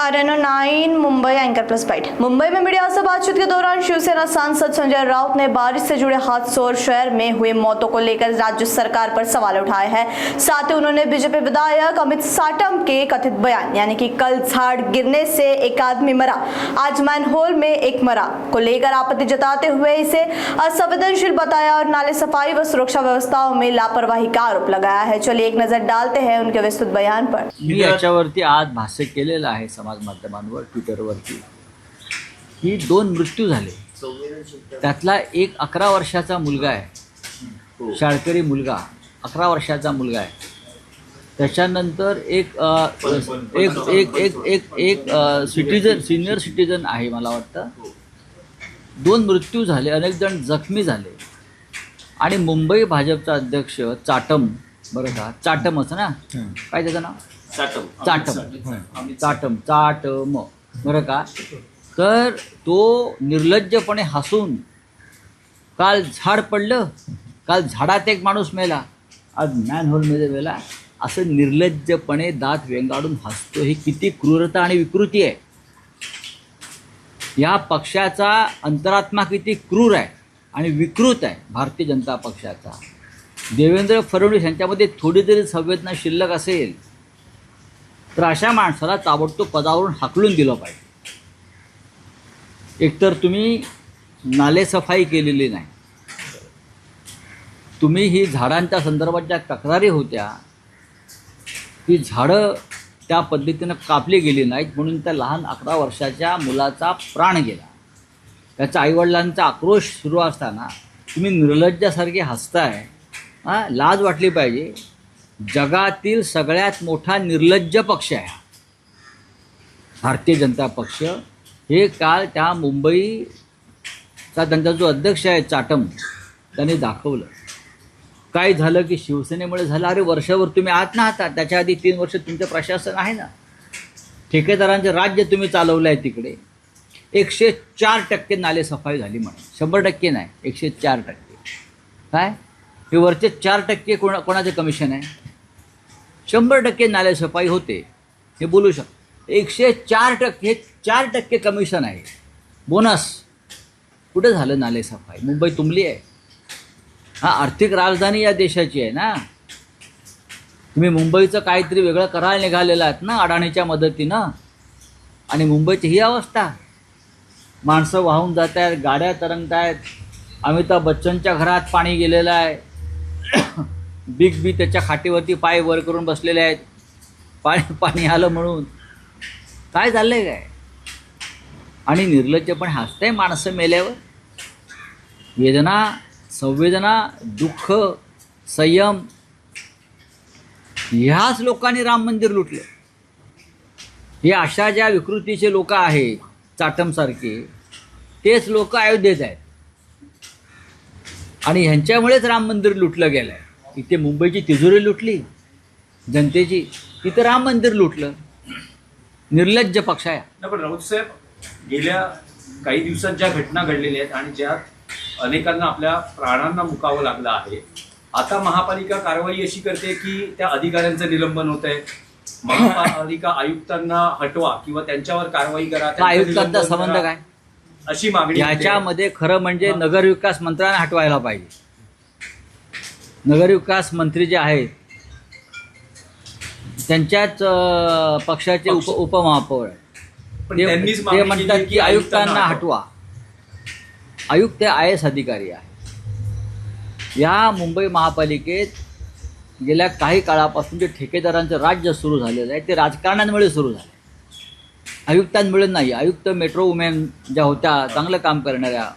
RNO9 Mumbai anchor plus byte. Mumbai में media से बातचीत के दौरान शिवसेना सांसद संजय राउत ने बारिश से जुड़े हादसों और शहर में हुए मौतों को लेकर राज्य सरकार पर सवाल उठाए हैं। साथ ही उन्होंने बीजेपी विधायक अमित साटम के कथित बयान यानी कि कल झाड़ गिरने से एक आदमी मरा, आज मैनहोल में एक मरा को लेकर आपत्ति जताते हुए इसे असंवेदनशील बताया और नाले सफाई व सुरक्षा व्यवस्थाओं में लापरवाही का आरोप लगाया है। चलिए एक नजर डालते हैं उनके विस्तृत बयान पर। मी याच्यावरती आज भाष्य केलेलं आहे समाज माध्यमांवर, ट्विटरवरती की 2 मृत्यू झाले, त्यातला एक 11 वर्षाचा मुलगा आहे, शाळकरी मुलगा 11 वर्षाचा मुलगा आहे। त्याच्यानंतर एक सिटीजन, सिनियर सिटीजन आहे, मला वाटतं 2 मृत्यू झाले, अनेक जण जखमी झाले। आणि मुंबई भाजपचा अध्यक्ष चाटम, बरं का चाटम असं ना, काय त्याचं नाव, चाटम बरं का, तर तो निर्लज्जपणे हसून काल झाड पडलं, काल झाडात एक माणूस मेला, आज मॅनहोलमध्ये मेला, असं निर्लज्जपणे दात वेंगाडून हसतो। ही किती क्रूरता आणि विकृती आहे। या पक्षाचा अंतरात्मा किती क्रूर आहे आणि विकृत आहे भारतीय जनता पक्षाचा। देवेंद्र फडणवीस यांच्यामध्ये थोडी जरी संवेदना शिल्लक असेल तर अशा माणसाला ताबडतोब पदावरून हाकलून दिलं पाहिजे। एकतर तुम्ही नालेसफाई केलेली नाही, तुम्ही ही झाडांच्या संदर्भात ज्या तक्रारी होत्या ती झाडं त्या पद्धतीनं कापली गेली नाहीत, म्हणून त्या लहान 11 वर्षाच्या मुलाचा प्राण गेला। त्याच्या आईवडिलांचा आक्रोश सुरू असताना तुम्ही निर्लज्जासारखे हसताय। लाज वाटली पाहिजे। जगातील सगळ्यात मोठा निर्लज्ज पक्ष आहे भारतीय जनता पक्ष। हे काल त्या मुंबईचा त्यांचा जो अध्यक्ष आहे चाटम, त्याने दाखवलं। काय झालं की शिवसेनेमुळे झालं, अरे वर्षभर तुम्ही आत ना आता, त्याच्या आधी 3 वर्ष तुमचं प्रशासन आहे ना, ठेकेदारांचं राज्य तुम्ही चालवलं आहे। तिकडे 104% नालेसफाई झाली म्हणा, 100% नाही, 104%। काय हे वरचे 4% कोणाचे कमिशन आहे? 100% नालेसफाई होते, हे बोलू शकतो। 104% 4% कमिशन आहे, बोनस। कुठे झालं नालेसफाई? मुंबई तुंबली आहे। आर्थिक राजधानी या देशाची आहे ना। तुम्ही मुंबईचं काहीतरी वेगळं करायला निघालेलं आहेत ना अडाणीच्या मदतीनं, आणि मुंबईची ही अवस्था। माणसं वाहून जात आहेत, गाड्या तरंगत आहेत, अमिताभ बच्चनच्या घरात पाणी गेलेलं आहे, बिग बी त्याच्या खाटीवरती पाय वर करून बसलेले आहेत, पाणी आलं म्हणून। काय झालंय काय? आणि निर्लज्जपणे हसतंय माणसं मेल्यावर। वेदना, संवेदना, दुःख, संयम, ह्याच लोकांनी राम मंदिर लुटलं। हे अशा ज्या विकृतीचे लोक आहेत चाटमसारखे, तेच लोक अयोध्येत आहेत आणि ह्यांच्यामुळेच राम मंदिर लुटलं गेलं आहे। इथे मुंबईची तिजोरी लुटली जनतेची, तिथं राम मंदिर लुटलं। निर्लज्ज पक्ष आहे। पण राऊत साहेब, गेल्या काही दिवसात ज्या घटना घडलेल्या आहेत आणि ज्यात अनेकांना आपल्या प्राणांना मुकावं लागलं आहे, आता महापालिका कारवाई अशी करते की त्या अधिकाऱ्यांचं निलंबन होत आहे। महापालिका आयुक्तांना हटवा किंवा त्यांच्यावर कारवाई करा। आयुक्तांचा संबंध काय? अशी मागणी याच्यामध्ये खरं म्हणजे नगरविकास मंत्र्यांना हटवायला पाहिजे। नगरविकास मंत्री जे आहेत त्यांच्याच पक्षाचे उपमहापौर ते म्हणतात की आयुक्तांना हटवा। आयुक्त IAS अधिकारी आहे। या मुंबई महापालिकेत गेल्या काही काळापासून जे ठेकेदारांचं राज्य सुरू झालेलं आहे ते राजकारणांमुळे सुरू झालं, आयुक्तांमुळे नाही। आयुक्त मेट्रो वुमेन ज्या होत्या, चांगलं काम करणाऱ्या